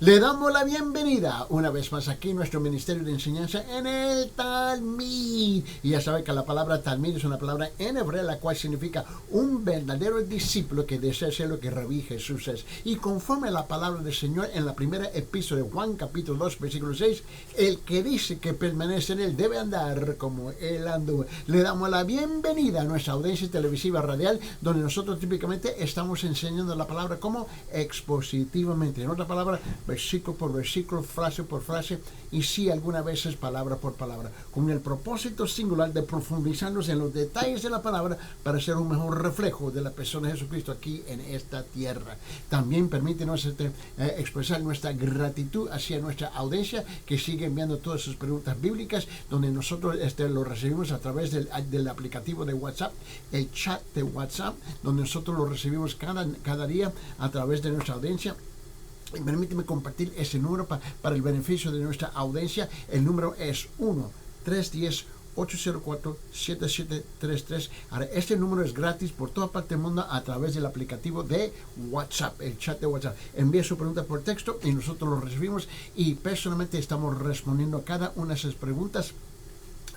Le damos la bienvenida una vez más aquí en nuestro Ministerio de Enseñanza en el Talmid. Y ya sabe que la palabra Talmid es una palabra en hebreo, la cual significa un verdadero discípulo que desea ser lo que Rabí Jesús es. Y conforme a la palabra del Señor en la primera epístola de Juan, capítulo 2, versículo 6, el que dice que permanece en él debe andar como él anduvo. Le damos la bienvenida a nuestra audiencia televisiva radial, donde nosotros típicamente estamos enseñando la palabra como expositivamente. En otra palabra, versículo por versículo, frase por frase, y sí, algunas veces palabra por palabra, con el propósito singular de profundizarnos en los detalles de la palabra para ser un mejor reflejo de la persona de Jesucristo aquí en esta tierra. También permítenos expresar nuestra gratitud hacia nuestra audiencia que sigue enviando todas sus preguntas bíblicas, donde nosotros lo recibimos a través del aplicativo de WhatsApp, el chat de WhatsApp, donde nosotros lo recibimos cada día a través de nuestra audiencia. Y permíteme compartir ese número para el beneficio de nuestra audiencia. El número es 1-310-804-7733. Ahora, este número es gratis por toda parte del mundo a través del aplicativo de WhatsApp, el chat de WhatsApp. Envíe su pregunta por texto y nosotros lo recibimos y personalmente estamos respondiendo a cada una de esas preguntas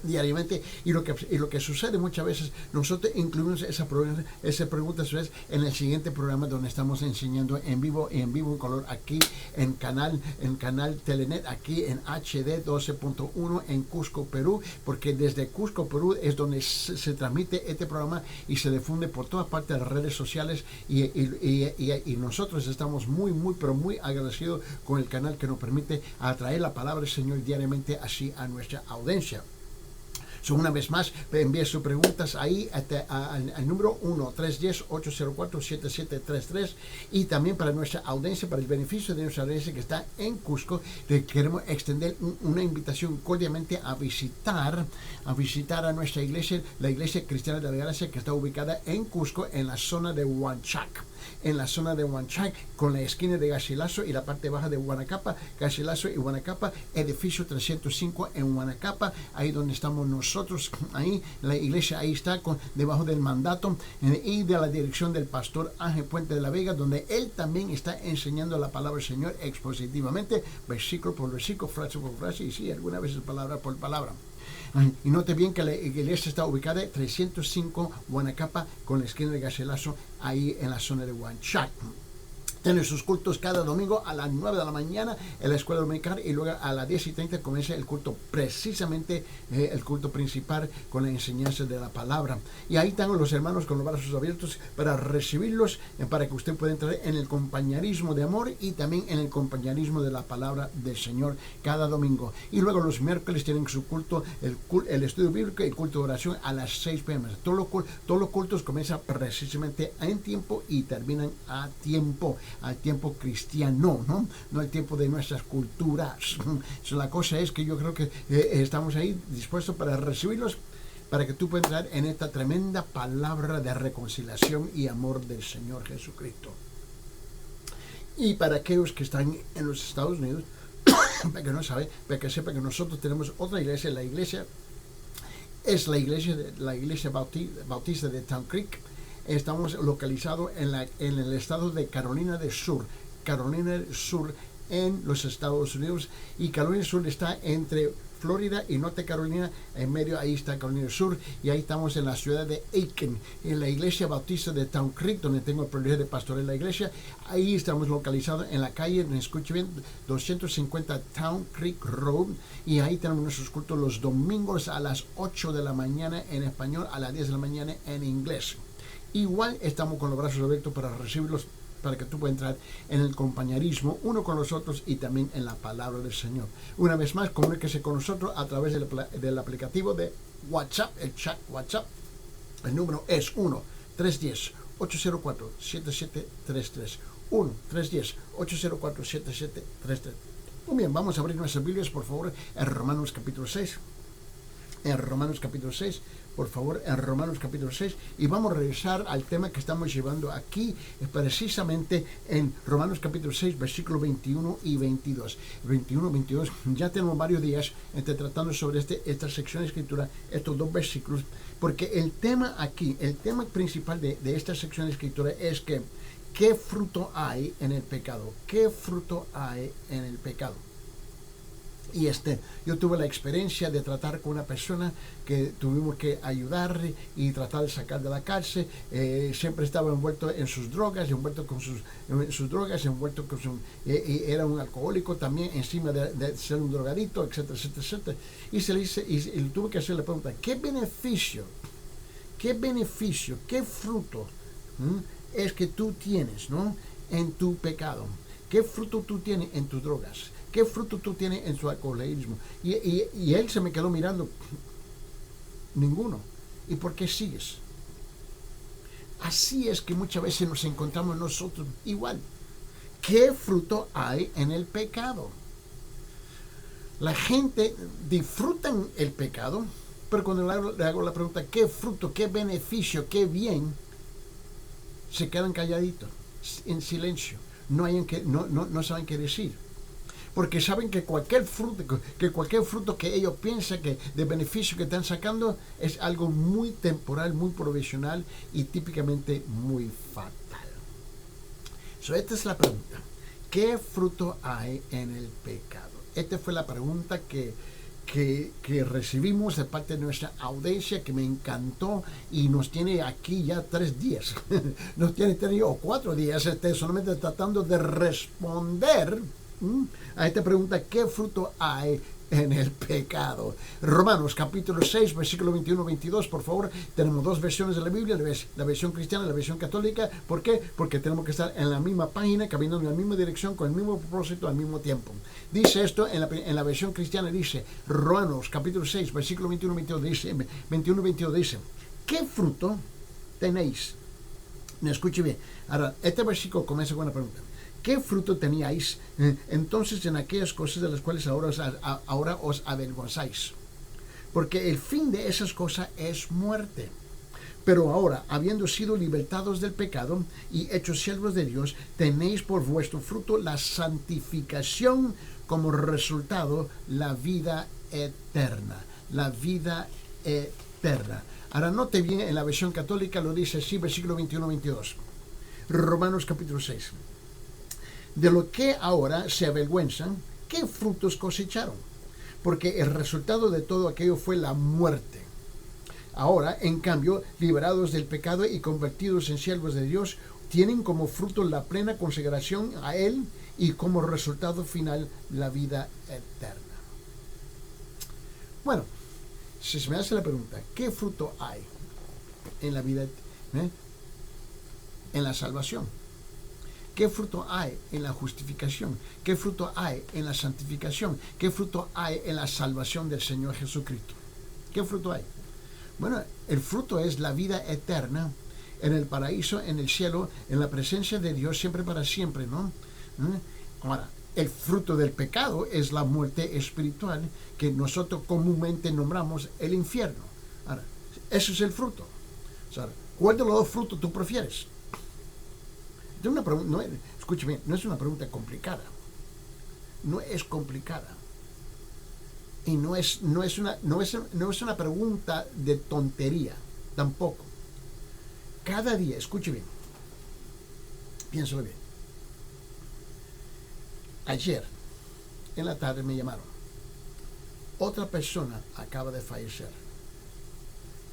diariamente, y lo que sucede muchas veces, nosotros incluimos esa pregunta en el siguiente programa, donde estamos enseñando en vivo y en color aquí en canal Telenet, aquí en HD 12.1 en Cusco, Perú, porque desde Cusco, Perú es donde se transmite este programa y se difunde por todas partes de las redes sociales, y nosotros estamos muy agradecidos con el canal que nos permite atraer la palabra del Señor diariamente así a nuestra audiencia. Una vez más, envíe sus preguntas ahí al número 1-310-804-7733, y también para nuestra audiencia, para el beneficio de nuestra audiencia que está en Cusco, le queremos extender una invitación cordialmente a visitar a nuestra iglesia, la Iglesia Cristiana de la Gracia, que está ubicada en Cusco, en la zona de Huanchac. Con la esquina de Garcilaso y la parte baja de Huanacapa, Garcilaso y Huanacapa, edificio 305 en Huanacapa, ahí donde estamos nosotros. Ahí la iglesia ahí está debajo del mandato y de la dirección del pastor Ángel Puente de la Vega, donde él también está enseñando la palabra del Señor expositivamente, versículo por versículo, frase por frase, y sí, algunas veces palabra por palabra. Y note bien que la iglesia está ubicada en 305 Huanacapa, con la esquina de Garcilaso, ahí en la zona de Huanchac. Tienen sus cultos cada domingo a las 9 de la mañana en la escuela dominical, y luego a las 10:30 comienza el culto, precisamente el culto principal con la enseñanza de la palabra. Y ahí están los hermanos con los brazos abiertos para recibirlos, para que usted pueda entrar en el compañerismo de amor y también en el compañerismo de la palabra del Señor cada domingo. Y luego los miércoles tienen su culto, el estudio bíblico y el culto de oración a las 6 p.m. Todos los cultos comienzan precisamente en tiempo y terminan a tiempo. Al tiempo cristiano, no al tiempo de nuestras culturas. La cosa es que yo creo que estamos ahí dispuestos para recibirlos, para que tú puedas entrar en esta tremenda palabra de reconciliación y amor del Señor Jesucristo. Y para aquellos que están en los Estados Unidos, para que no sabe, para que sepa que nosotros tenemos otra iglesia. La iglesia es la iglesia bautista de Town Creek. Estamos localizados en el estado de Carolina del Sur, en los Estados Unidos, y Carolina del Sur está entre Florida y Norte Carolina. En medio ahí está Carolina del Sur, y ahí estamos en la ciudad de Aiken, en la iglesia bautista de Town Creek, donde tengo el privilegio de pastorear la iglesia. Ahí estamos localizados en la calle, me escuche bien, 250 Town Creek Road, y ahí tenemos nuestros cultos los domingos a las 8 de la mañana en español, a las 10 de la mañana en inglés. Igual estamos con los brazos abiertos para recibirlos, para que tú puedas entrar en el compañerismo uno con los otros y también en la palabra del Señor. Una vez más, comuníquese con nosotros a través del aplicativo de WhatsApp, el chat WhatsApp. El número es 1-310-804-7733. 1-310-804-7733. Muy bien, vamos a abrir nuestras Biblias, por favor, en Romanos capítulo 6. Por favor, en Romanos capítulo 6, y vamos a regresar al tema que estamos llevando aquí, precisamente en Romanos capítulo 6, versículos 21 y 22. 21-22, ya tenemos varios días tratando sobre esta sección de escritura, estos dos versículos, porque el tema aquí, el tema principal de esta sección de escritura es que ¿Qué fruto hay en el pecado? ¿Qué fruto hay en el pecado? Y yo tuve la experiencia de tratar con una persona que tuvimos que ayudar y tratar de sacar de la cárcel. Siempre estaba envuelto en sus drogas, envuelto con era un alcohólico también, encima de ser un drogadito, etcétera, etcétera, etcétera. Y tuve que hacer la pregunta: ¿qué beneficio, qué fruto es que tú tienes, ¿no?, en tu pecado? ¿Qué fruto tú tienes en tus drogas? ¿Qué fruto tú tienes en su alcoholismo? Y él se me quedó mirando. Ninguno. ¿Y por qué sigues? Así es que muchas veces nos encontramos nosotros igual. ¿Qué fruto hay en el pecado? La gente disfruta el pecado, pero cuando le hago la pregunta, ¿qué fruto, qué beneficio, qué bien?, se quedan calladitos, en silencio. No saben qué decir. Porque saben que cualquier fruto que ellos piensan que de beneficio que están sacando es algo muy temporal, muy provisional y típicamente muy fatal. Esta es la pregunta: ¿qué fruto hay en el pecado? Esta fue la pregunta que recibimos de parte de nuestra audiencia, que me encantó, y nos tiene aquí ya 3 días. Nos tiene 3 o 4 días solamente tratando de responder a esta pregunta: ¿qué fruto hay en el pecado? Romanos capítulo 6, versículo 21-22, por favor. Tenemos 2 versiones de la Biblia, la versión cristiana y la versión católica. ¿Por qué? Porque tenemos que estar en la misma página, caminando en la misma dirección, con el mismo propósito, al mismo tiempo. Dice esto en la versión cristiana, dice, Romanos capítulo 6, versículo 21-22 dice: ¿qué fruto tenéis? Me escuche bien. Ahora, este versículo comienza con una pregunta: ¿qué fruto teníais entonces en aquellas cosas de las cuales ahora os avergonzáis? Porque el fin de esas cosas es muerte. Pero ahora, habiendo sido libertados del pecado y hechos siervos de Dios, tenéis por vuestro fruto la santificación, como resultado la vida eterna. La vida eterna. Ahora, note bien, en la versión católica lo dice así, versículo 21-22. Romanos capítulo 6. De lo que ahora se avergüenzan, ¿qué frutos cosecharon? Porque el resultado de todo aquello fue la muerte. Ahora, en cambio, liberados del pecado y convertidos en siervos de Dios, tienen como fruto la plena consagración a Él y como resultado final la vida eterna. Bueno, si se me hace la pregunta: ¿qué fruto hay en la vida, en la salvación? ¿Qué fruto hay en la justificación? ¿Qué fruto hay en la santificación? ¿Qué fruto hay en la salvación del Señor Jesucristo? ¿Qué fruto hay? Bueno, el fruto es la vida eterna en el paraíso, en el cielo, en la presencia de Dios, siempre para siempre, ¿no? Ahora, el fruto del pecado es la muerte espiritual, que nosotros comúnmente nombramos el infierno. Ahora, ese es el fruto. O sea, ¿cuál de los 2 frutos tú prefieres? Escúcheme, no es una pregunta complicada. No es complicada. Y no es una pregunta de tontería, tampoco. Cada día, escuche bien, piénsalo bien. Ayer, en la tarde, me llamaron. Otra persona acaba de fallecer.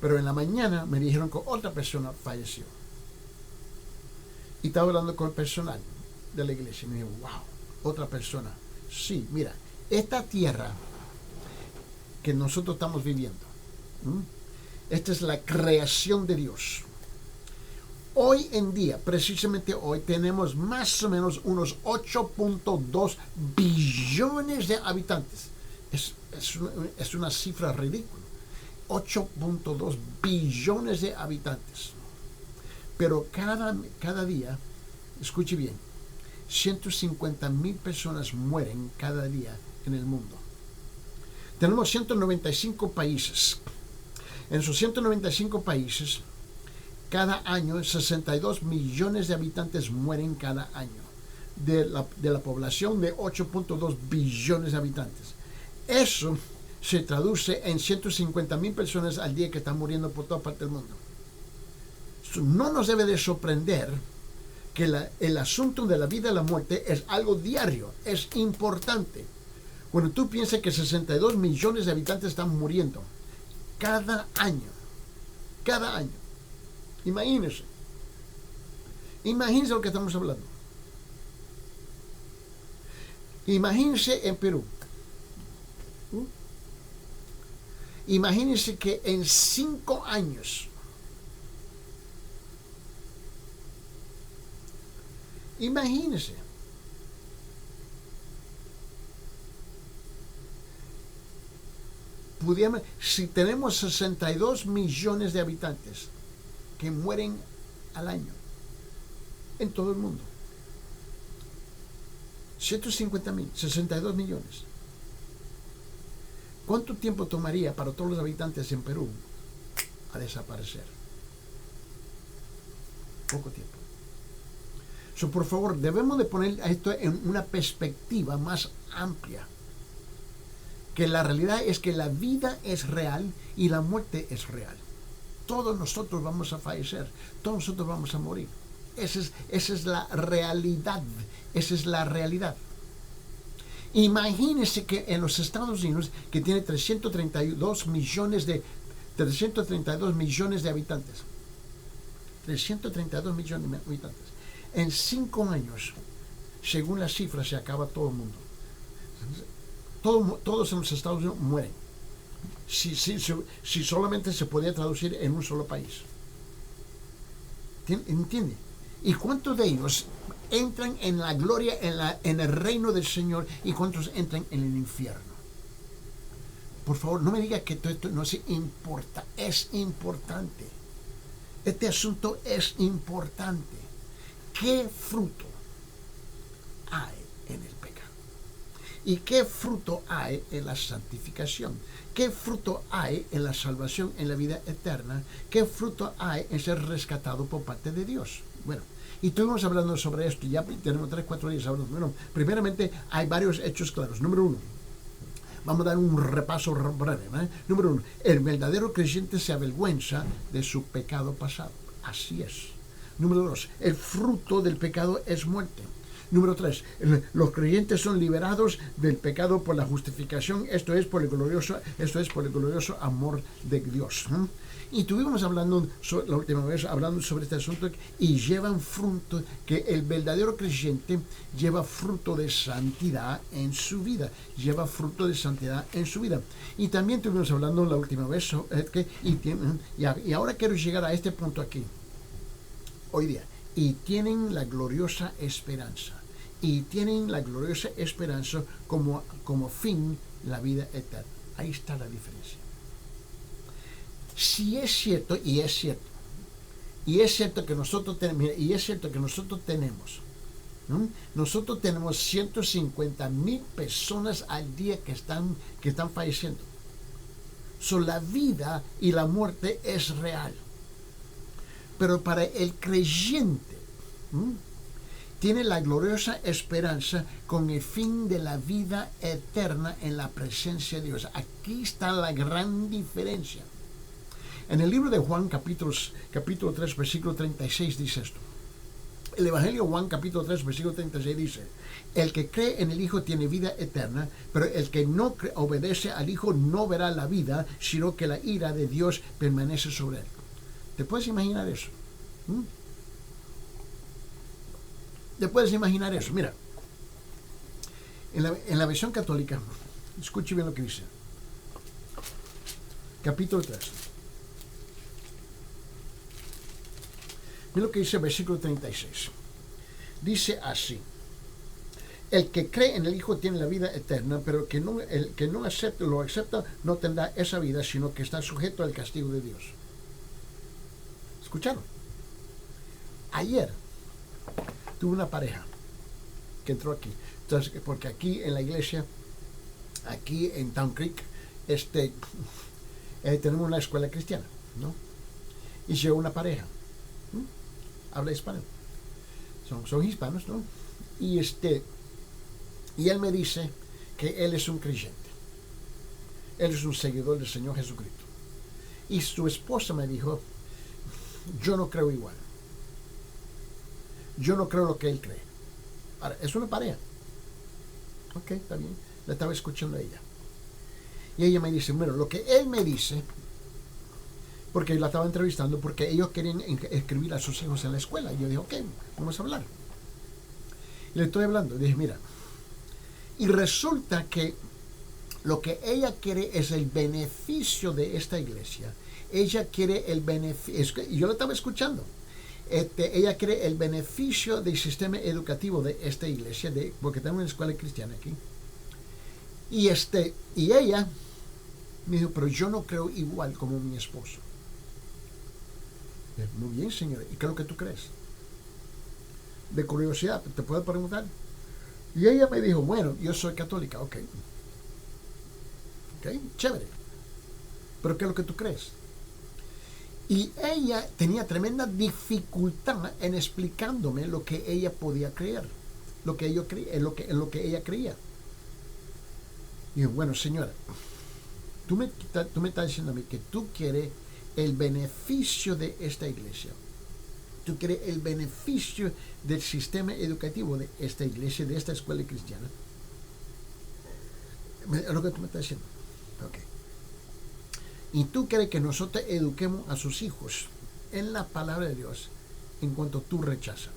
Pero en la mañana me dijeron que otra persona falleció. Y estaba hablando con el personal de la iglesia y me dijo: wow, otra persona. Sí, mira, esta tierra que nosotros estamos viviendo, esta es la creación de Dios. Hoy en día, precisamente hoy, tenemos más o menos unos 8.2 billones de habitantes. Es una cifra ridícula. 8.2 billones de habitantes. Pero cada día, escuche bien, 150,000 personas mueren cada día en el mundo. Tenemos 195 países. En esos 195 países, cada año 62 millones de habitantes mueren cada año de la población de 8.2 billones de habitantes. Eso se traduce en 150,000 personas al día que están muriendo por toda parte del mundo. No nos debe de sorprender que el asunto de la vida y la muerte es algo diario, es importante. Cuando tú piensas que 62 millones de habitantes están muriendo cada año, imagínense lo que estamos hablando. Imagínense en Perú. Imagínense que en 5 años, imagínense, si tenemos 62 millones de habitantes que mueren al año en todo el mundo, 150,000, 62 millones. ¿Cuánto tiempo tomaría para todos los habitantes en Perú a desaparecer? Poco tiempo. Por favor, debemos de poner esto en una perspectiva más amplia. Que la realidad es que la vida es real y la muerte es real. Todos nosotros vamos a fallecer, todos nosotros vamos a morir. Esa es la realidad, esa es la realidad. Imagínense que en los Estados Unidos, que tiene 332 millones de habitantes, 332 millones de habitantes, en 5 años, según las cifras, se acaba todo el mundo. Todos en los Estados Unidos mueren. Si solamente se podía traducir en un solo país. ¿Entiende? ¿Y cuántos de ellos entran en la gloria, en el reino del Señor, y cuántos entran en el infierno? Por favor, no me diga que todo esto no se importa. Es importante. Este asunto es importante. ¿Qué fruto hay en el pecado? ¿Y qué fruto hay en la santificación? ¿Qué fruto hay en la salvación, en la vida eterna? ¿Qué fruto hay en ser rescatado por parte de Dios? Bueno, y estuvimos hablando sobre esto, ya tenemos 3-4 días hablando. Bueno, primeramente hay varios hechos claros. Número 1, vamos a dar un repaso breve. Número 1, el verdadero creyente se avergüenza de su pecado pasado. Así es. Número 2, el fruto del pecado es muerte. Número 3, los creyentes son liberados del pecado por la justificación, esto es por el glorioso amor de Dios. Y estuvimos hablando la última vez sobre este asunto, y llevan fruto, que el verdadero creyente lleva fruto de santidad en su vida, Y también estuvimos hablando la última vez y ahora quiero llegar a este punto aquí, hoy día. Y tienen la gloriosa esperanza. Como fin la vida eterna. Ahí está la diferencia. Si es cierto, y es cierto que nosotros tenemos, ¿no? Nosotros tenemos 150,000 personas al día que están falleciendo. La vida y la muerte es real. Pero para el creyente, tiene la gloriosa esperanza con el fin de la vida eterna en la presencia de Dios. Aquí está la gran diferencia. En el libro de Juan, capítulo 3, versículo 36, dice esto. El Evangelio de Juan, capítulo 3, versículo 36 dice: el que cree en el Hijo tiene vida eterna, pero el que no obedece al Hijo no verá la vida, sino que la ira de Dios permanece sobre él. ¿Te puedes imaginar eso? ¿Te puedes imaginar eso? Mira, en la versión católica, escuche bien lo que dice. Capítulo 3. Mira lo que dice el versículo 36. Dice así: el que cree en el Hijo tiene la vida eterna, pero el que no lo acepta no tendrá esa vida, sino que está sujeto al castigo de Dios. ¿Escucharon? Ayer tuve una pareja que entró aquí. Entonces, porque aquí en la iglesia, aquí en Town Creek, tenemos una escuela cristiana, ¿no? Y llegó una pareja, habla hispano, son hispanos, ¿no? Y él me dice que él es un creyente, él es un seguidor del Señor Jesucristo. Y su esposa me dijo: yo no creo igual. yo no creo lo que él cree. Ahora, es una pareja. Ok, está bien. La estaba escuchando a ella. Y ella me dice, bueno, lo que él me dice, porque la estaba entrevistando, porque ellos querían escribir a sus hijos en la escuela. Y yo dije, ok, vamos a hablar. Y le estoy hablando. Y dije, mira, y resulta que lo que ella quiere es el beneficio de esta iglesia. Ella quiere el beneficio, y yo lo estaba escuchando. Ella quiere el beneficio del sistema educativo de esta iglesia, porque tenemos una escuela cristiana aquí. Y ella me dijo, pero yo no creo igual como mi esposo. Muy bien, señora, ¿y qué es lo que tú crees? De curiosidad, ¿te puedo preguntar? Y ella me dijo, bueno, yo soy católica, ok, chévere, pero ¿qué es lo que tú crees? Y ella tenía tremenda dificultad en explicándome lo que ella podía creer, lo que ella creía. Y yo, bueno, señora, tú me estás diciendo a mí que tú quieres el beneficio de esta iglesia. Tú quieres el beneficio del sistema educativo de esta iglesia, de esta escuela cristiana. Es lo que tú me estás diciendo. Ok. Y tú quieres que nosotros eduquemos a sus hijos en la palabra de Dios en cuanto tú rechazas.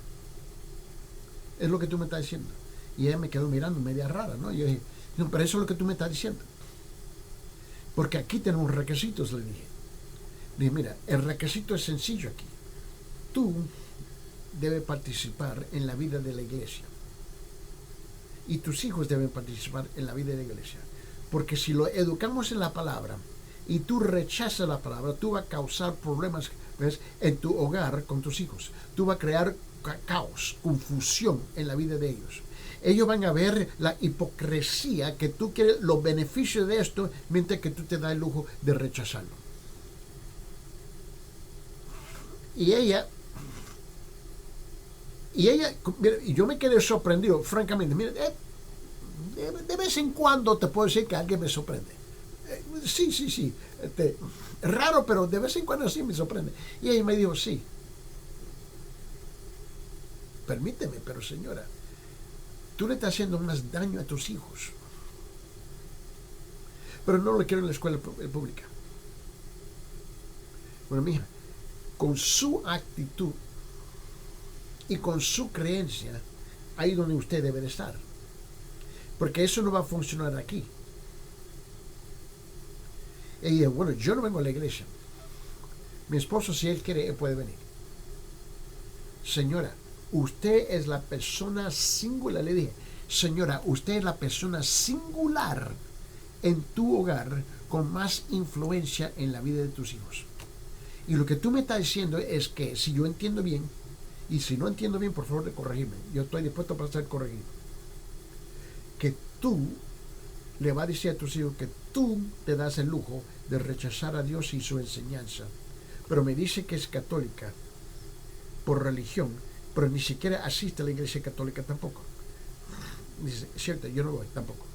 Es lo que tú me estás diciendo. Y ella me quedó mirando media rara, ¿no? Y yo dije, no, pero eso es lo que tú me estás diciendo. Porque aquí tenemos requisitos, le dije. Le dije, mira, el requisito es sencillo aquí. Tú debes participar en la vida de la iglesia. Y tus hijos deben participar en la vida de la iglesia. Porque si lo educamos en la palabra y tú rechazas la palabra, tú vas a causar problemas, ¿ves?, en tu hogar con tus hijos. Tú vas a crear caos, confusión en la vida de ellos. Ellos van a ver la hipocresía, que tú quieres los beneficios de esto, mientras que tú te das el lujo de rechazarlo. Y ella, mira, yo me quedé sorprendido, francamente. Mira, de vez en cuando te puedo decir que alguien me sorprende. Sí. Raro, pero de vez en cuando sí me sorprende. Y ella me dijo, sí. Permíteme, pero señora, tú le estás haciendo más daño a tus hijos. Pero no lo quiero en la escuela pública. Bueno, mija, con su actitud y con su creencia, ahí donde usted debe de estar. Porque eso no va a funcionar aquí. Y dije, bueno, yo no vengo a la iglesia. Mi esposo, si él quiere, él puede venir. Señora, usted es la persona singular. Le dije, señora, usted es la persona singular en tu hogar con más influencia en la vida de tus hijos. Y lo que tú me estás diciendo es que si yo entiendo bien, y si no entiendo bien, por favor, de corregirme. Yo estoy dispuesto para ser corregido. Que tú le vas a decir a tus hijos que tú te das el lujo de rechazar a Dios y su enseñanza. Pero me dice que es católica por religión, pero ni siquiera asiste a la iglesia católica tampoco. Dice, cierto, yo no voy tampoco.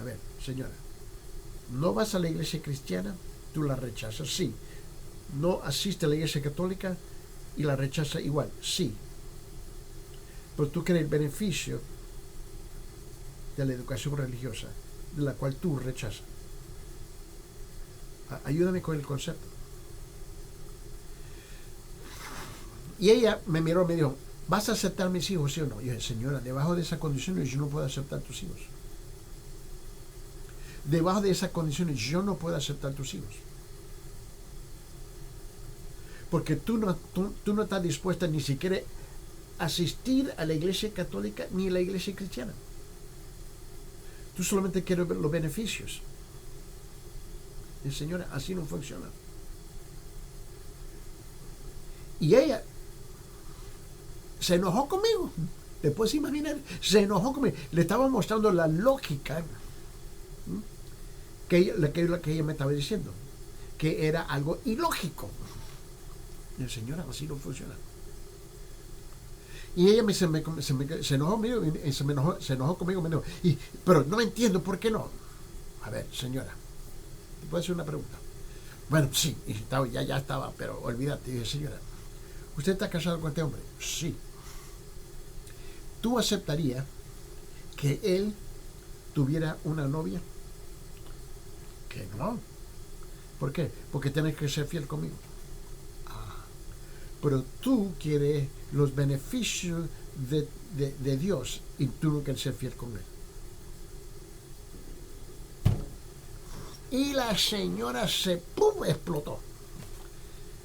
A ver, señora, ¿no vas a la iglesia cristiana? Tú la rechazas, sí. ¿No asiste a la iglesia católica y la rechaza igual? Sí. Pero tú quieres el beneficio de la educación religiosa, de la cual tú rechazas. Ayúdame con el concepto. Y ella me miró y me dijo, ¿vas a aceptar mis hijos, sí o no? Y yo dije, señora, debajo de esas condiciones yo no puedo aceptar tus hijos. Debajo de esas condiciones yo no puedo aceptar tus hijos. Porque tú no estás dispuesta ni siquiera a asistir a la iglesia católica ni a la iglesia cristiana. Tú solamente quieres ver los beneficios. Y señora, así no funciona. Y ella se enojó conmigo. Te puedes imaginar, se enojó conmigo. Le estaba mostrando la lógica que ella me estaba diciendo, que era algo ilógico. Y señora, así no funciona. Y ella se enojó conmigo, se enojó conmigo, pero no entiendo por qué no. A ver, señora, ¿te puedo hacer una pregunta? Bueno, sí, ya estaba, pero olvídate. Y dije, señora, ¿usted está casado con este hombre? Sí. ¿tú aceptarías que él tuviera una novia? Que no. ¿Por qué? Porque tienes que ser fiel conmigo. Pero tú quieres los beneficios de Dios y tú no quieres ser fiel con él. Y la señora se explotó.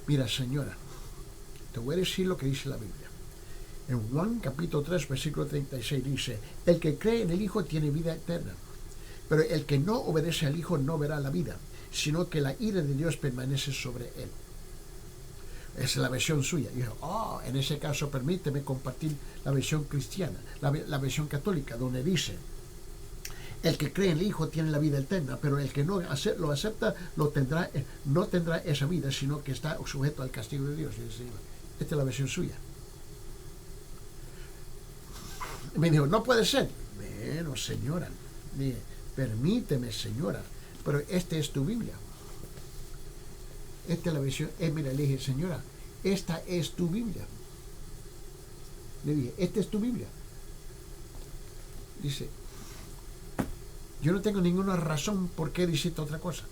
Mira, señora, te voy a decir lo que dice la Biblia. En Juan capítulo 3, versículo 36 dice: el que cree en el Hijo tiene vida eterna, pero el que no obedece al Hijo no verá la vida, sino que la ira de Dios permanece sobre él. Esa es la versión suya. Y dijo, en ese caso permíteme compartir la versión cristiana, la versión católica, donde dice: el que cree en el Hijo tiene la vida eterna, pero el que no lo acepta no tendrá esa vida, sino que está sujeto al castigo de Dios. Esta es la versión suya. Me dijo, no puede ser. Bueno, señora, permíteme, señora, pero esta es tu Biblia. Esta es la versión. Mira, le dije, señora, esta es tu Biblia. Le dije, esta es tu Biblia. Dice, yo no tengo ninguna razón por qué decirte otra cosa.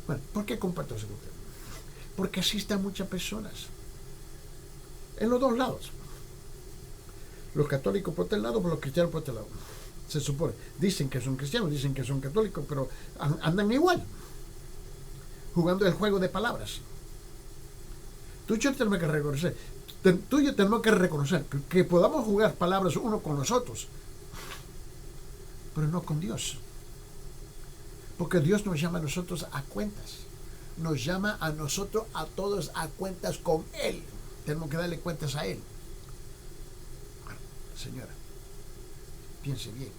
Bueno, ¿por qué comparto eso con usted? Porque asisten muchas personas. En los dos lados. Los católicos por este lado, por los cristianos por este lado. Se supone. Dicen que son cristianos, dicen que son católicos, pero andan igual. Jugando el juego de palabras. Tú y yo tenemos que reconocer. Tú y yo tenemos que reconocer que podamos jugar palabras uno con los otros, pero no con Dios. Porque Dios nos llama a nosotros a cuentas. Nos llama a nosotros a todos a cuentas con Él. Tenemos que darle cuentas a Él. Bueno, señora, piense bien.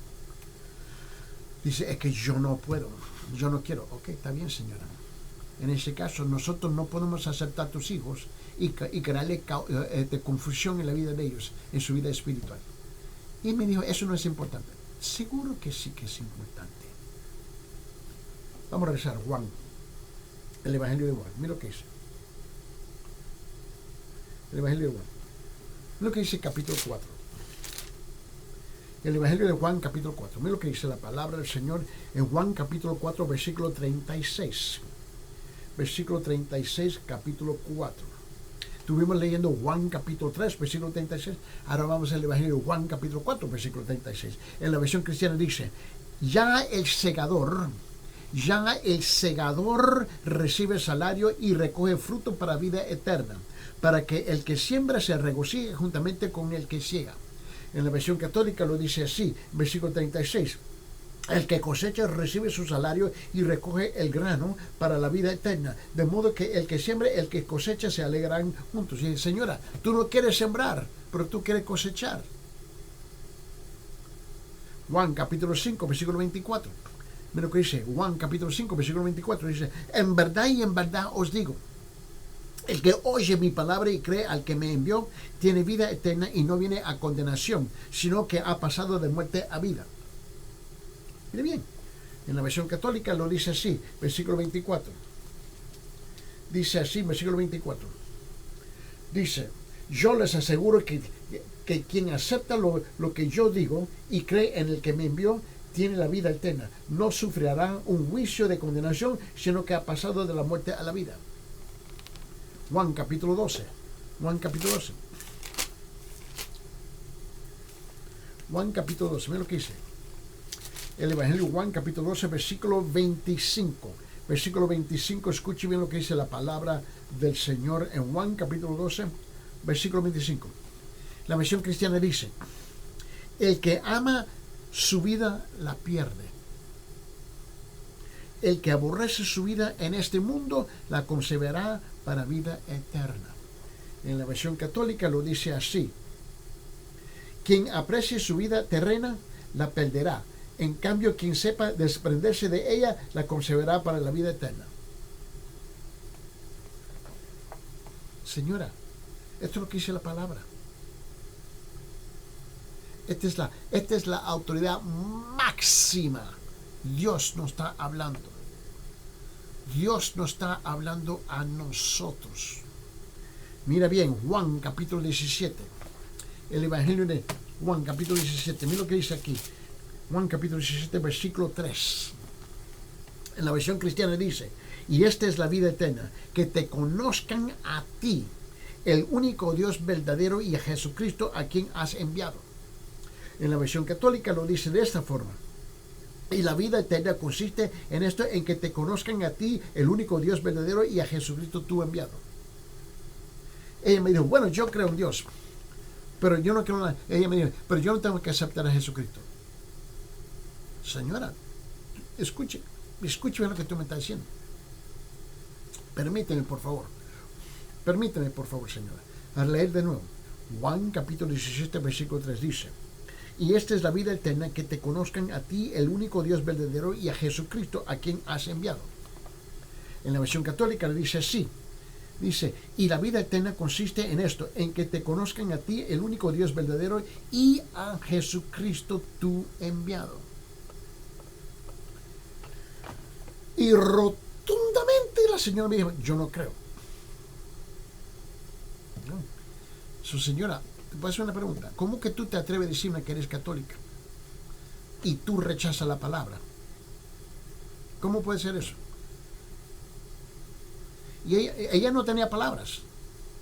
Dice, es que yo no puedo, yo no quiero. Ok, está bien, señora. En ese caso, nosotros no podemos aceptar a tus hijos y crearle confusión en la vida de ellos, en su vida espiritual. Y me dijo, eso no es importante. Seguro que sí que es importante. Vamos a regresar a Juan, el Evangelio de Juan. Mira lo que dice. El Evangelio de Juan. Mira lo que dice capítulo 4. El Evangelio de Juan capítulo 4. Mira lo que dice la palabra del Señor en Juan capítulo 4, versículo 36. Versículo 36, capítulo 4. Estuvimos leyendo Juan capítulo 3, versículo 36. Ahora vamos al Evangelio de Juan capítulo 4, versículo 36. En la versión cristiana dice: ya el segador recibe salario y recoge fruto para vida eterna, para que el que siembra se regocije juntamente con el que ciega. En la versión católica lo dice así, versículo 36. El que cosecha recibe su salario y recoge el grano para la vida eterna. De modo que el que siembra y el que cosecha se alegrarán juntos. Y dice, señora, tú no quieres sembrar, pero tú quieres cosechar. Juan capítulo 5, versículo 24. Mira lo que dice Juan capítulo 5, versículo 24. Dice, en verdad y en verdad os digo, el que oye mi palabra y cree al que me envió, tiene vida eterna y no viene a condenación, sino que ha pasado de muerte a vida. Mire bien, en la versión católica lo dice así, versículo 24. Dice así, versículo 24. Dice, yo les aseguro que quien acepta lo que yo digo y cree en el que me envió, tiene la vida eterna. No sufrirá un juicio de condenación, sino que ha pasado de la muerte a la vida. Juan capítulo 12. Juan capítulo 12. Juan capítulo 12. Mira lo que dice. El Evangelio de Juan capítulo 12, versículo 25. Versículo 25, escuche bien lo que dice la palabra del Señor en Juan capítulo 12, versículo 25. La versión cristiana dice, el que ama su vida la pierde. El que aborrece su vida en este mundo la conservará para vida eterna. En la versión católica lo dice así, quien aprecie su vida terrena la perderá. En cambio, quien sepa desprenderse de ella, la conservará para la vida eterna. Señora, esto es lo que dice la palabra. Esta es la autoridad máxima. Dios nos está hablando. Dios nos está hablando a nosotros. Mira bien, Juan capítulo 17. el Evangelio de Juan, capítulo 17. Mira lo que dice aquí. Juan, capítulo 17, versículo 3. En la versión cristiana dice: y esta es la vida eterna, que te conozcan a ti, el único Dios verdadero, y a Jesucristo a quien has enviado. En la versión católica lo dice de esta forma: y la vida eterna consiste en esto, en que te conozcan a ti, el único Dios verdadero, y a Jesucristo tú enviado. Ella me dijo: bueno, yo creo en Dios, pero yo no creo en nada. Ella me dijo: pero yo no tengo que aceptar a Jesucristo. Señora, escuche lo que tú me estás diciendo. Permíteme, por favor, señora, a leer de nuevo. Juan capítulo 17, versículo 3 dice: y esta es la vida eterna, que te conozcan a ti, el único Dios verdadero, y a Jesucristo a quien has enviado. En la versión católica le dice así. Dice: y la vida eterna consiste en esto, en que te conozcan a ti, el único Dios verdadero, y a Jesucristo tu enviado. Y rotundamente la señora me dijo: yo no creo. No. Su señora, te puedo hacer una pregunta. ¿Cómo que tú te atreves a decirme que eres católica y tú rechazas la palabra? ¿Cómo puede ser eso? Y ella no tenía palabras.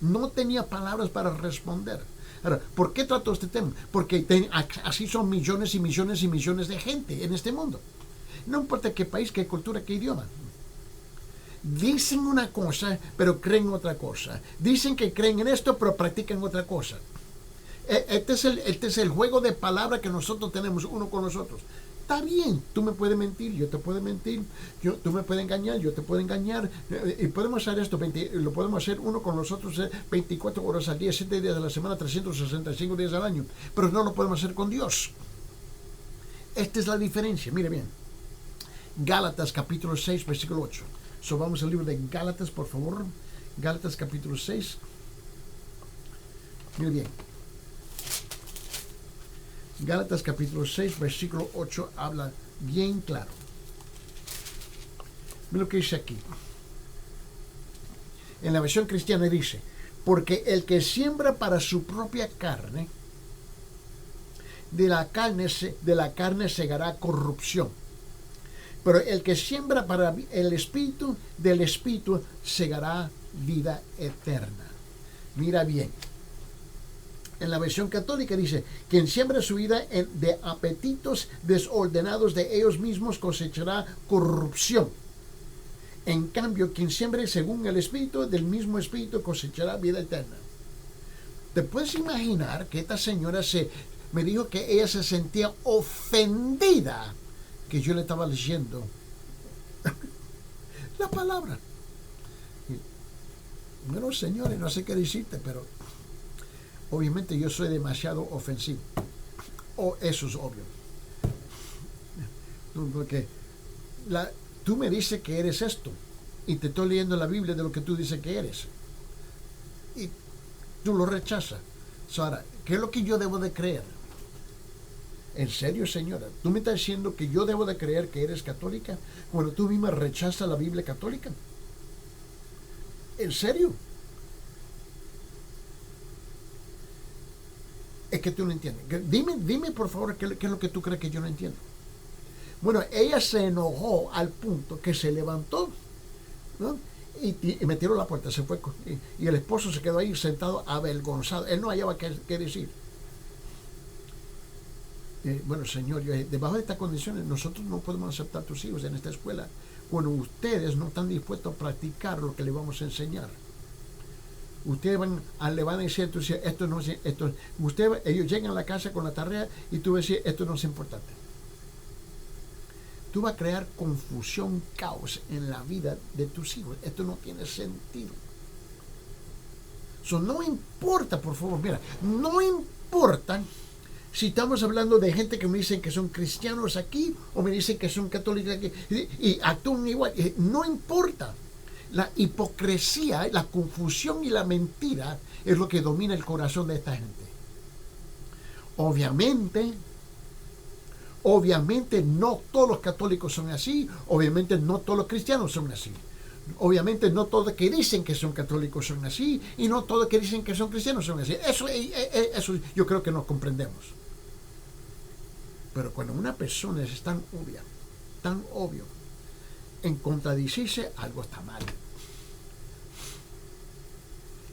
No tenía palabras para responder. Ahora, ¿por qué trato este tema? Porque así son millones y millones y millones de gente en este mundo. No importa qué país, qué cultura, qué idioma. Dicen una cosa, pero creen otra cosa. Dicen que creen en esto, pero practican otra cosa. Este es el juego de palabras que nosotros tenemos uno con nosotros. Está bien, tú me puedes mentir, yo te puedo mentir, tú me puedes engañar, yo te puedo engañar, y podemos hacer esto, lo podemos hacer uno con nosotros 24 horas al día, 7 días a la semana, 365 días al año, pero no lo podemos hacer con Dios. Esta es la diferencia. Mire bien, Gálatas capítulo 6, versículo 8. Vamos al libro de Gálatas, por favor. Gálatas capítulo 6. Mire bien. Gálatas capítulo 6, versículo 8 habla bien claro. Mira lo que dice aquí. En la versión cristiana dice: porque el que siembra para su propia carne, de la carne segará corrupción. Pero el que siembra para el Espíritu, del Espíritu segará vida eterna. Mira bien. En la versión católica dice: quien siembra su vida de apetitos desordenados de ellos mismos cosechará corrupción. En cambio, quien siembre según el Espíritu, del mismo Espíritu cosechará vida eterna. ¿Te puedes imaginar que esta señora me dijo que ella se sentía ofendida que yo le estaba leyendo la palabra? Bueno, señores, no sé qué decirte, pero obviamente yo soy demasiado ofensivo. Eso es obvio. Porque tú me dices que eres esto, y te estoy leyendo la Biblia de lo que tú dices que eres, y tú lo rechazas. Ahora, ¿qué es lo que yo debo de creer? ¿En serio, señora? ¿Tú me estás diciendo que yo debo de creer que eres católica cuando tú misma rechazas la Biblia católica? ¿En serio? Es que tú no entiendes. Dime por favor, ¿qué es lo que tú crees que yo no entiendo? Bueno, ella se enojó al punto que se levantó, ¿no? Y me tiró la puerta, se fue. Y el esposo se quedó ahí sentado avergonzado. Él no hallaba qué decir. Bueno, señor, debajo de estas condiciones nosotros no podemos aceptar a tus hijos en esta escuela cuando ustedes no están dispuestos a practicar lo que les vamos a enseñar. Ustedes le van a decir, ellos llegan a la casa con la tarea y tú vas a decir: esto no es importante. Tú vas a crear confusión, caos en la vida de tus hijos. Esto no tiene sentido. No importa, por favor, mira, no importa si estamos hablando de gente que me dicen que son cristianos aquí o me dicen que son católicos aquí y actúan igual. No importa. La hipocresía, la confusión y la mentira es lo que domina el corazón de esta gente. Obviamente no todos los católicos son así. Obviamente no todos los cristianos son así. Obviamente no todos que dicen que son católicos son así, y no todos que dicen que son cristianos son así. Eso yo creo que no comprendemos. Pero cuando una persona es tan obvio, en contradecirse, algo está mal.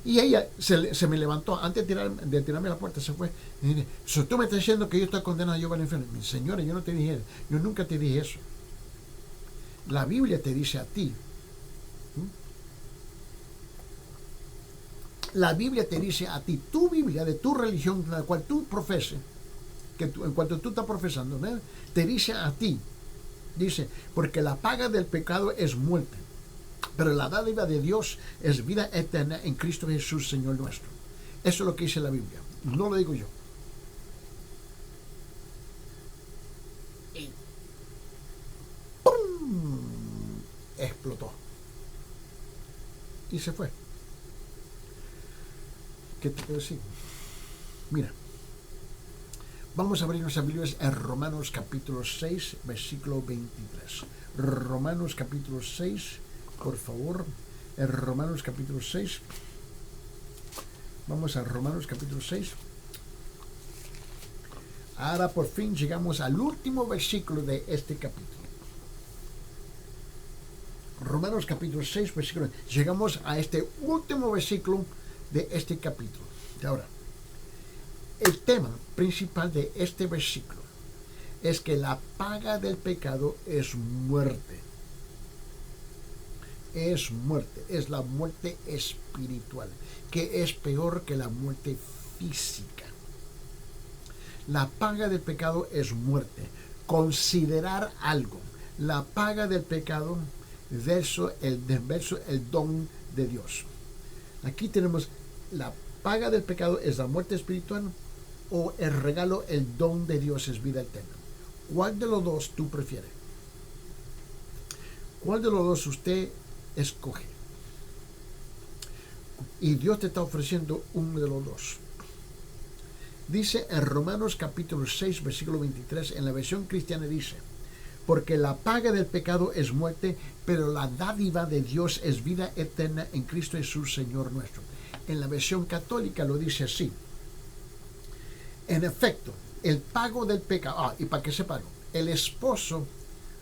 Y ella se me levantó, antes de tirarme a la puerta, se fue. Y dije, tú me estás diciendo que yo estoy condenado yo para el infierno. Señora, yo no te dije, yo nunca te dije eso. La Biblia te dice a ti. La Biblia te dice a ti, tu Biblia de tu religión, la cual tú profeses, en cuanto tú estás profesando, ¿no? Te dice a ti, dice, porque la paga del pecado es muerte, pero la dádiva de Dios es vida eterna en Cristo Jesús, Señor nuestro. Eso es lo que dice la Biblia, no lo digo yo. Y ¡pum! Explotó. Y se fue. ¿Qué te puedo decir? Mira, vamos a abrir nuestras Biblias en Romanos capítulo 6, versículo 23. Romanos capítulo 6, por favor. En Romanos capítulo 6. Vamos a Romanos capítulo 6. Ahora por fin llegamos al último versículo de este capítulo. Romanos capítulo 6, versículo. Llegamos a este último versículo de este capítulo. Y ahora, el tema principal de este versículo es que la paga del pecado es muerte. Es muerte, es la muerte espiritual, que es peor que la muerte física. La paga del pecado es muerte. Considerar algo. La paga del pecado versus el don de Dios. Aquí tenemos la paga del pecado es la muerte espiritual o el regalo, el don de Dios es vida eterna. ¿Cuál de los dos tú prefieres? ¿Cuál de los dos usted escoge? Y Dios te está ofreciendo uno de los dos. Dice en Romanos capítulo 6, versículo 23, en la versión cristiana dice, porque la paga del pecado es muerte, pero la dádiva de Dios es vida eterna en Cristo Jesús, Señor nuestro. En la versión católica lo dice así. En efecto, el pago del pecado, ¿y para qué se pagó? El esposo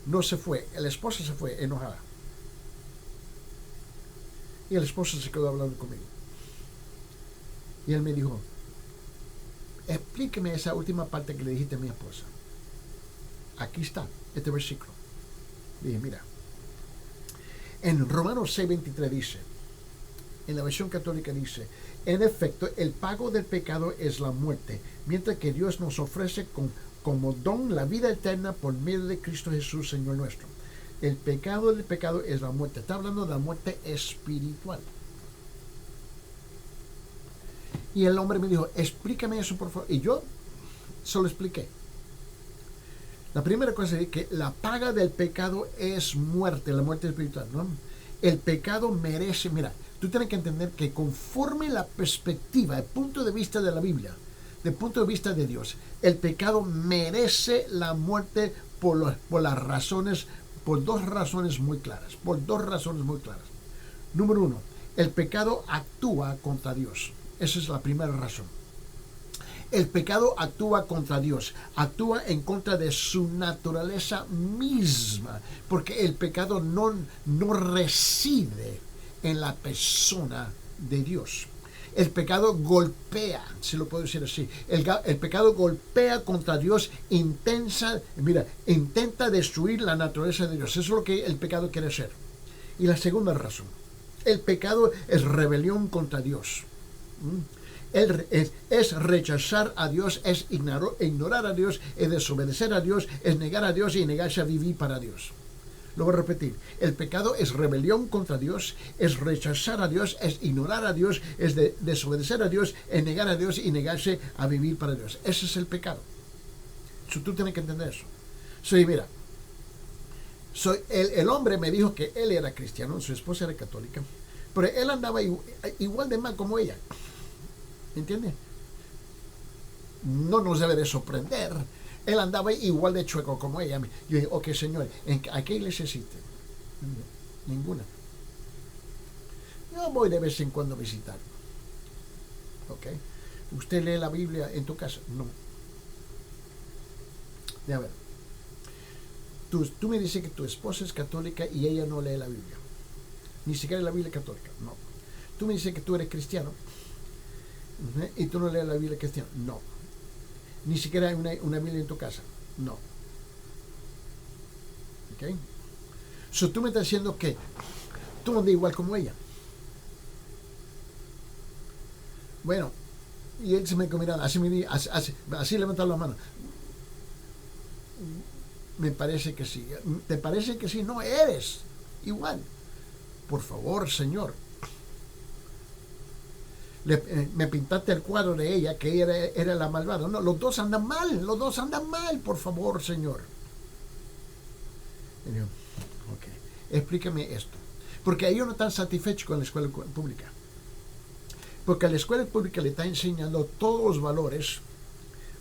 no se fue, la esposa se fue enojada. Y el esposo se quedó hablando conmigo. Y él me dijo, explíqueme esa última parte que le dijiste a mi esposa. Aquí está, este versículo. Dije, mira, en Romanos 6:23 dice, en la versión católica dice, en efecto, el pago del pecado es la muerte, mientras que Dios nos ofrece como don la vida eterna por medio de Cristo Jesús, Señor nuestro. El pecado del pecado es la muerte. Está hablando de la muerte espiritual. Y el hombre me dijo, explícame eso, por favor. Y yo se lo expliqué. La primera cosa es que la paga del pecado es muerte, la muerte espiritual, ¿no? El pecado merece, mira, tú tienes que entender que conforme la perspectiva, el punto de vista de la Biblia, del punto de vista de Dios, el pecado merece la muerte por las razones, por dos razones muy claras, Número uno, el pecado actúa contra Dios. Esa es la primera razón. El pecado actúa contra Dios, actúa en contra de su naturaleza misma, porque el pecado no reside en la persona de Dios. El pecado golpea, si lo puedo decir así, el pecado golpea contra Dios, intenta destruir la naturaleza de Dios. Eso es lo que el pecado quiere hacer. Y la segunda razón, el pecado es rebelión contra Dios. Es rechazar a Dios, es ignorar a Dios, es desobedecer a Dios, es negar a Dios y negarse a vivir para Dios. Lo voy a repetir. El pecado es rebelión contra Dios, es rechazar a Dios, es ignorar a Dios, es desobedecer a Dios, es negar a Dios y negarse a vivir para Dios. Ese es el pecado. Tú tienes que entender eso. Mira, el hombre me dijo que él era cristiano, su esposa era católica, pero él andaba igual de mal como ella. ¿Entiendes? No nos debe de sorprender. Él andaba igual de chueco como ella. Yo dije, ok, Señor, ¿a qué iglesia existe? Ninguna. Yo voy de vez en cuando a visitar. ¿Ok? ¿Usted lee la Biblia en tu casa? No. A ver. Tú me dices que tu esposa es católica y ella no lee la Biblia. Ni siquiera la Biblia católica. No. Tú me dices que tú eres cristiano y tú no lees la Biblia cristiana. No. Ni siquiera hay una Biblia en tu casa. No. ¿Ok? So, tú me estás diciendo que tú andas igual como ella. Bueno, y él se me quedó mirando, así levantó la mano. Me parece que sí. ¿Te parece que sí? No, eres igual. Por favor, Señor. Me pintaste el cuadro de ella, que ella era la malvada. No, los dos andan mal, por favor, Señor. Y yo, ok, explícame esto. Porque ellos no están satisfechos con la escuela pública. Porque a la escuela pública le está enseñando todos los valores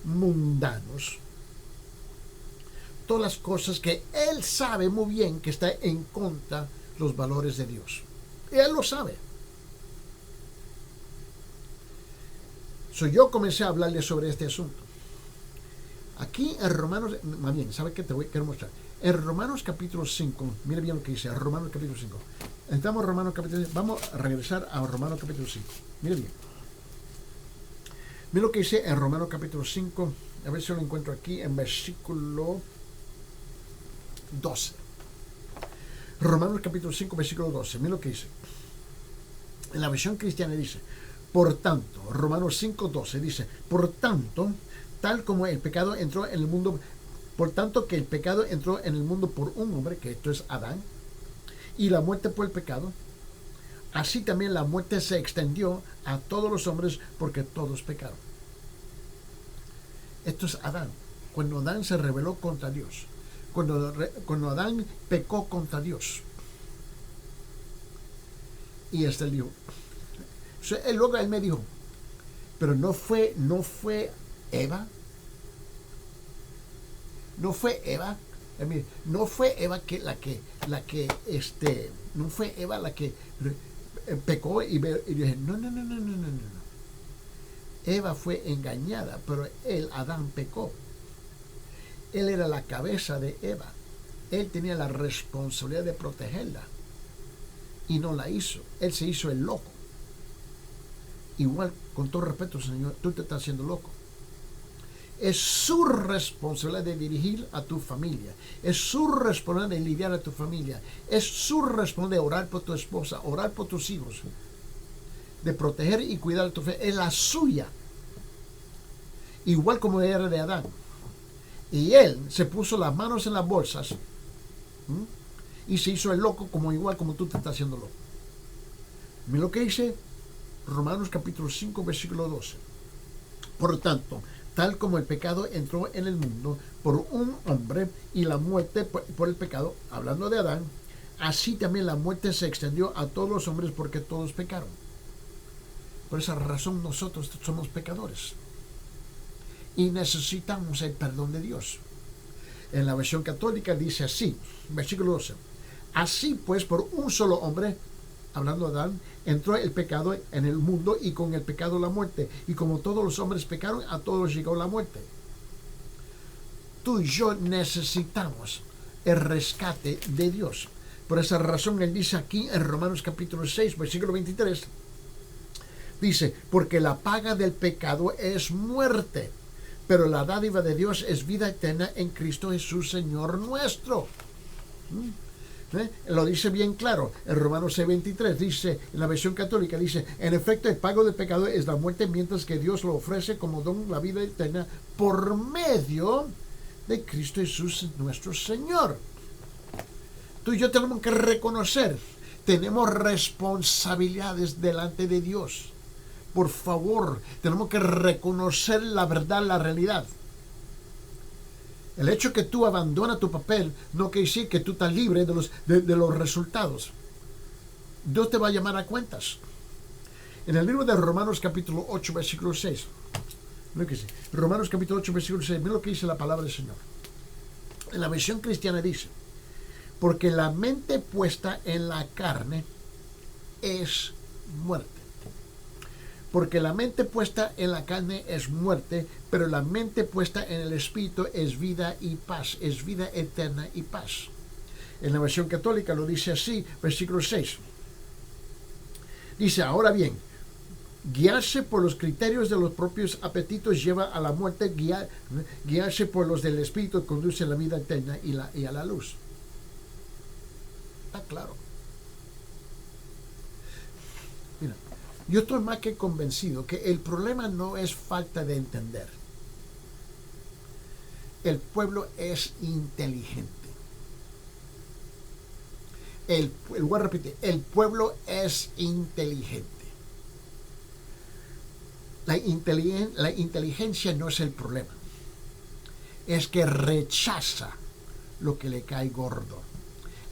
mundanos, todas las cosas que él sabe muy bien que está en contra de los valores de Dios. Él lo sabe. Yo comencé a hablarle sobre este asunto. Aquí en Romanos, más bien, ¿sabe qué quiero mostrar? En Romanos capítulo 5, mire bien lo que dice, Romanos capítulo 5. Entramos a Romanos capítulo 5, vamos a regresar a Romanos capítulo 5. Mire bien. Mire lo que dice en Romanos capítulo 5, a ver si lo encuentro aquí, en versículo 12. Romanos capítulo 5, versículo 12. Mire lo que dice. En la versión cristiana dice, por tanto, Romanos 5, 12 dice, por tanto, tal como el pecado entró en el mundo, por tanto que el pecado entró en el mundo por un hombre, que esto es Adán, y la muerte por el pecado, así también la muerte se extendió a todos los hombres porque todos pecaron. Esto es Adán. Cuando Adán se rebeló contra Dios. Cuando Adán pecó contra Dios. Y él dijo. Luego él me dijo, pero no fue Eva. No fue Eva. No fue Eva no fue Eva la que pecó y dije, no. Eva fue engañada, pero Adán pecó. Él era la cabeza de Eva. Él tenía la responsabilidad de protegerla. Y no la hizo. Él se hizo el loco. Igual, con todo respeto, Señor, tú te estás haciendo loco. Es su responsabilidad de dirigir a tu familia. Es su responsabilidad de lidiar a tu familia. Es su responsabilidad de orar por tu esposa, orar por tus hijos. De proteger y cuidar a tu fe. Es la suya. Igual como era de Adán. Y él se puso las manos en las bolsas. Y se hizo el loco igual como tú te estás haciendo loco. Mira lo que dice Romanos capítulo 5, versículo 12. Por tanto, tal como el pecado entró en el mundo por un hombre y la muerte por el pecado, hablando de Adán, así también la muerte se extendió a todos los hombres porque todos pecaron. Por esa razón nosotros somos pecadores. Y necesitamos el perdón de Dios. En la versión católica dice así, versículo 12. Así pues, por un solo hombre, hablando de Adán, entró el pecado en el mundo y con el pecado la muerte. Y como todos los hombres pecaron, a todos llegó la muerte. Tú y yo necesitamos el rescate de Dios. Por esa razón él dice aquí en Romanos capítulo 6, versículo 23, dice, porque la paga del pecado es muerte, pero la dádiva de Dios es vida eterna en Cristo Jesús, Señor nuestro. Lo dice bien claro. En Romanos 6:23 dice, en la versión católica dice, en efecto el pago del pecado es la muerte, mientras que Dios lo ofrece como don la vida eterna por medio de Cristo Jesús nuestro Señor. Tú y yo tenemos que reconocer, tenemos responsabilidades delante de Dios. Por favor, tenemos que reconocer la verdad, la realidad. El hecho que tú abandonas tu papel no quiere decir que tú estás libre de los resultados. Dios te va a llamar a cuentas. En el libro de Romanos capítulo 8, versículo 6. Mira lo que dice. Romanos capítulo 8, versículo 6. Mira lo que dice la palabra del Señor. En la versión cristiana dice, porque la mente puesta en la carne es muerte. Porque la mente puesta en la carne es muerte, pero la mente puesta en el espíritu es vida y paz, es vida eterna y paz. En la versión católica lo dice así, versículo 6. Dice, ahora bien, guiarse por los criterios de los propios apetitos lleva a la muerte, guiarse por los del espíritu conduce a la vida eterna y a la luz. Está claro. Mira, yo estoy más que convencido que el problema no es falta de entender. El pueblo es inteligente. Voy a repetir, el pueblo es inteligente. La inteligencia no es el problema. Es que rechaza lo que le cae gordo.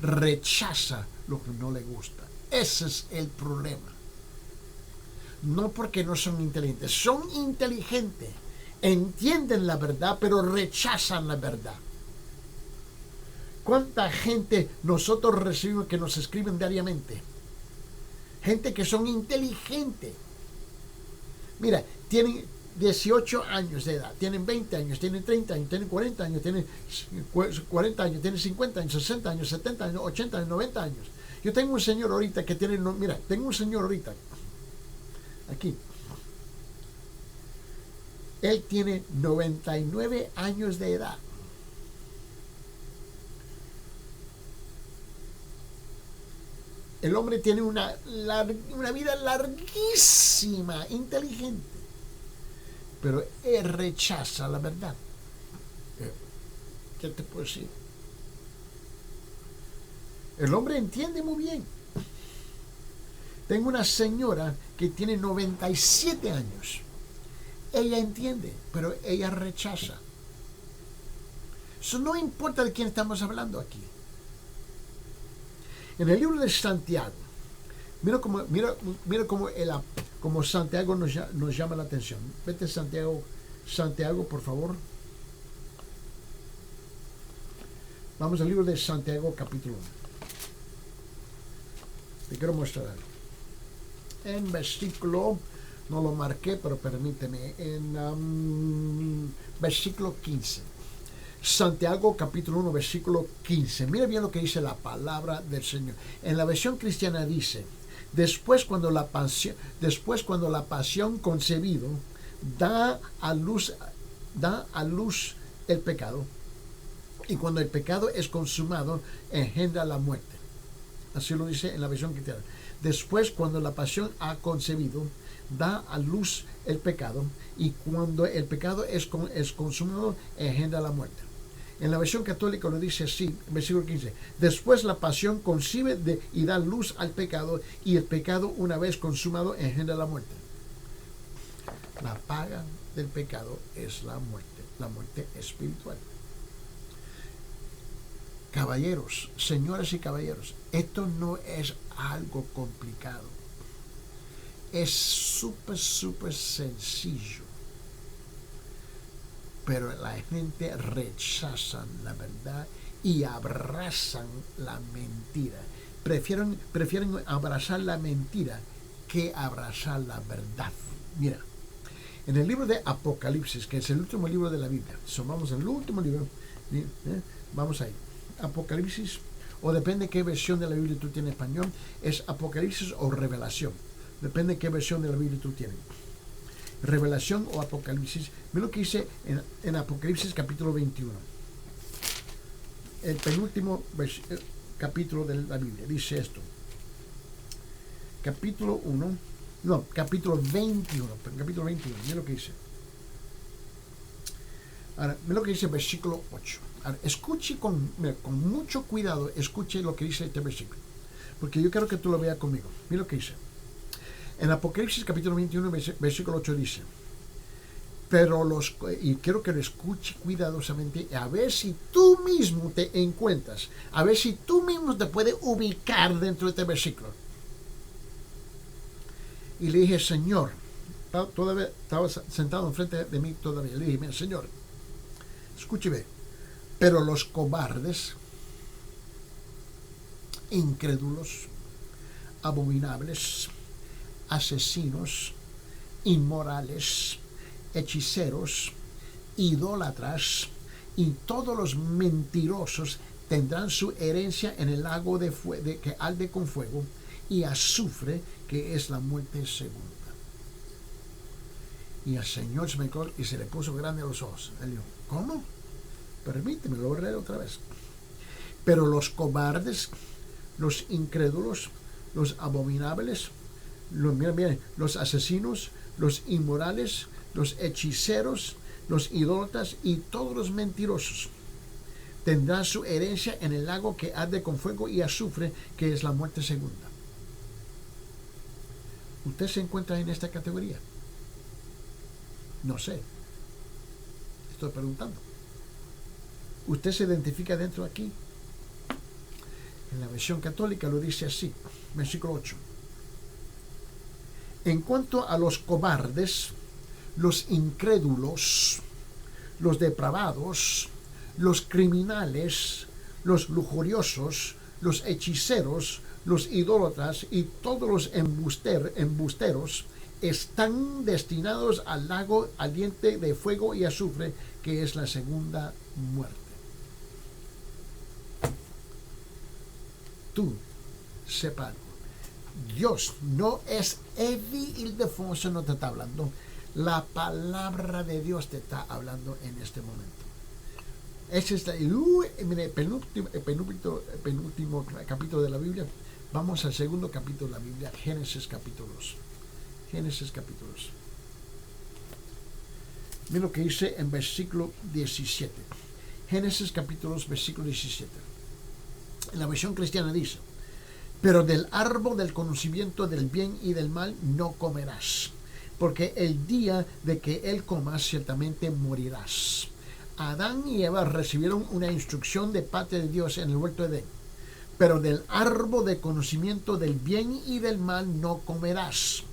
Rechaza lo que no le gusta. Ese es el problema. No porque no son inteligentes. Son inteligentes. Entienden la verdad, pero rechazan la verdad. ¿Cuánta gente nosotros recibimos que nos escriben diariamente? Gente que son inteligentes. Mira, tienen 18 años de edad, tienen 20 años, tienen 30 años, tienen 40 años, tienen 40 años, tienen 50 años, 60 años, 70 años, 80 años, 90 años. Yo tengo un señor ahorita que tiene, mira, tengo un señor ahorita, aquí. Él tiene 99 años de edad. El hombre tiene una vida larguísima, inteligente, pero él rechaza la verdad. ¿Qué te puedo decir? El hombre entiende muy bien. Tengo una señora que tiene 97 años. Ella entiende, pero ella rechaza. Eso no importa de quién estamos hablando aquí. En el libro de Santiago, mira cómo Santiago nos llama la atención. Vete Santiago, por favor. Vamos al libro de Santiago, capítulo 1. Te quiero mostrar algo. En versículo, no lo marqué, pero permíteme, en versículo 15. Santiago capítulo 1 versículo 15. Mira bien lo que dice la palabra del Señor. En la versión cristiana dice, después cuando la pasión concebido da a luz el pecado, y cuando el pecado es consumado engendra la muerte. Así lo dice en la versión cristiana. Después cuando la pasión ha concebido da a luz el pecado, y cuando el pecado es consumado engendra la muerte. En la versión católica lo dice así, versículo 15. Después la pasión concibe y da luz al pecado, y el pecado, una vez consumado, engendra la muerte. La paga del pecado es la muerte espiritual. Caballeros, señoras y caballeros, esto no es algo complicado. Es súper sencillo. Pero la gente rechaza la verdad y abrazan la mentira. Prefieren abrazar la mentira que abrazar la verdad. Mira, en el libro de Apocalipsis, que es el último libro de la Biblia, vamos al último libro, vamos ahí. Apocalipsis, o depende qué versión de la Biblia tú tienes en español, es Apocalipsis o Revelación. Depende qué versión de la Biblia tú tienes. Revelación o Apocalipsis. Mira lo que dice en Apocalipsis capítulo 21. El penúltimo capítulo de la Biblia. Dice esto. Capítulo 21. Capítulo 21. Mira lo que dice. Ahora, mira lo que dice el versículo 8. Ahora, escuche con mucho cuidado, escuche lo que dice este versículo. Porque yo quiero que tú lo veas conmigo. Mira lo que dice. En Apocalipsis capítulo 21, versículo 8 dice, y quiero que lo escuche cuidadosamente, a ver si tú mismo te encuentras, a ver si tú mismo te puedes ubicar dentro de este versículo. Y le dije, Señor, todavía estaba sentado enfrente de mí todavía, le dije, Señor, escúcheme, pero los cobardes, incrédulos, abominables, asesinos, inmorales, hechiceros, idólatras y todos los mentirosos tendrán su herencia en el lago que arde con fuego y azufre, que es la muerte segunda. Y el Señor se me quedó y se le puso grande a los ojos. Él dijo, ¿cómo? Permíteme, lo voy a leer otra vez. Pero los cobardes, los incrédulos, los abominables, los asesinos, los inmorales, los hechiceros, los idólatras y todos los mentirosos tendrán su herencia en el lago que arde con fuego y azufre, que es la muerte segunda. ¿Usted se encuentra en esta categoría? No sé. Estoy preguntando. ¿Usted se identifica dentro aquí? En la versión católica lo dice así, versículo 8. En cuanto a los cobardes, los incrédulos, los depravados, los criminales, los lujuriosos, los hechiceros, los idólatras y todos los embusteros están destinados al lago ardiente de fuego y azufre, que es la segunda muerte. Tú, sepa algo. Dios no es Eddie Ildefonso, no te está hablando. La palabra de Dios te está hablando en este momento. Ese es el penúltimo capítulo de la Biblia. Vamos al segundo capítulo de la Biblia, Génesis capítulo 2. Génesis capítulo 2. Mira lo que dice en versículo 17. Génesis capítulo 2, versículo 17. En la versión cristiana dice, pero del árbol del conocimiento del bien y del mal no comerás, porque el día de que él comas ciertamente morirás. Adán y Eva recibieron una instrucción de parte de Dios en el huerto de Edén. Pero del árbol de conocimiento del bien y del mal no comerás,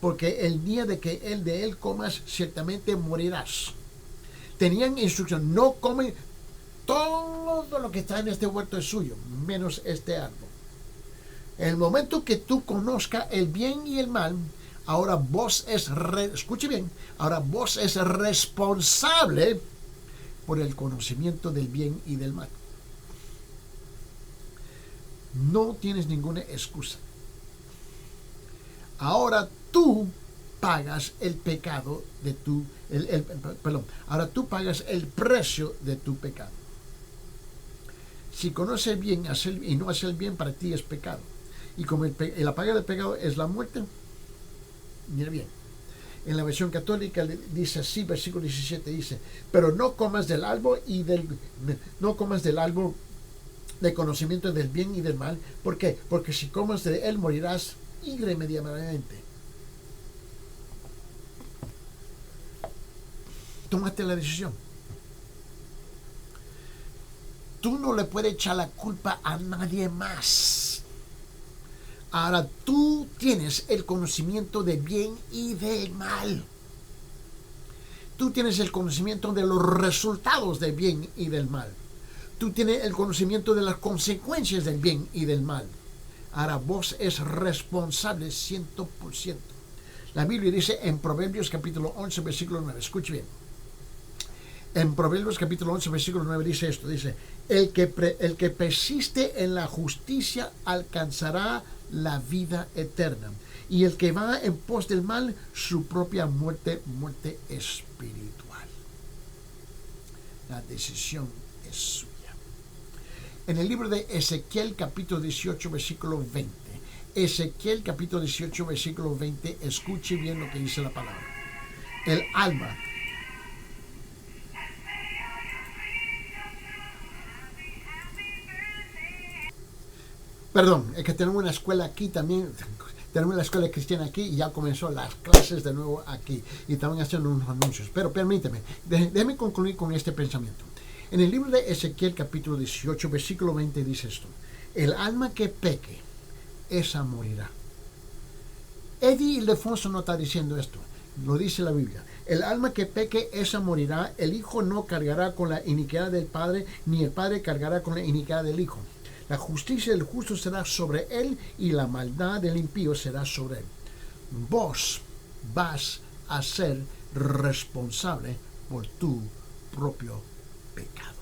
porque el día de que de él comas ciertamente morirás. Tenían instrucción, no comen, todo lo que está en este huerto es suyo, menos este árbol. En el momento que tú conozcas el bien y el mal, ahora vos escuche bien, ahora vos es responsable por el conocimiento del bien y del mal. No tienes ninguna excusa. Ahora tú pagas el pecado de ahora tú pagas el precio de tu pecado. Si conoces el bien y no hacer el bien, para ti es pecado. Y como la paga del pecado es la muerte, mira bien. En la versión católica dice así, versículo 17 dice, pero no comas del árbol de conocimiento del bien y del mal. ¿Por qué? Porque si comas de él morirás irremediablemente. Tómate la decisión. Tú no le puedes echar la culpa a nadie más. Ahora tú tienes el conocimiento del bien y del mal. Tú tienes el conocimiento de los resultados del bien y del mal. Tú tienes el conocimiento de las consecuencias del bien y del mal. Ahora vos es responsable 100%. La Biblia dice en Proverbios capítulo 11, versículo 9. Escuche bien. En Proverbios capítulo 11, versículo 9 dice esto. Dice, el que persiste en la justicia alcanzará la vida eterna. Y el que va en pos del mal, su propia muerte espiritual. La decisión es suya. En el libro de Ezequiel capítulo 18, versículo 20. Ezequiel capítulo 18, versículo 20. Escuche bien lo que dice la palabra. El alma. Perdón, es que tenemos una escuela aquí también. Tenemos la escuela cristiana aquí y ya comenzó las clases de nuevo aquí. Y estamos haciendo unos anuncios. Pero permíteme, déjeme concluir con este pensamiento. En el libro de Ezequiel capítulo 18, versículo 20 dice esto. El alma que peque, esa morirá. Eddie Ildefonso no está diciendo esto. Lo dice la Biblia. El alma que peque, esa morirá. El hijo no cargará con la iniquidad del padre, ni el padre cargará con la iniquidad del hijo. La justicia del justo será sobre él y la maldad del impío será sobre él. vos vas a ser responsable por tu propio pecado.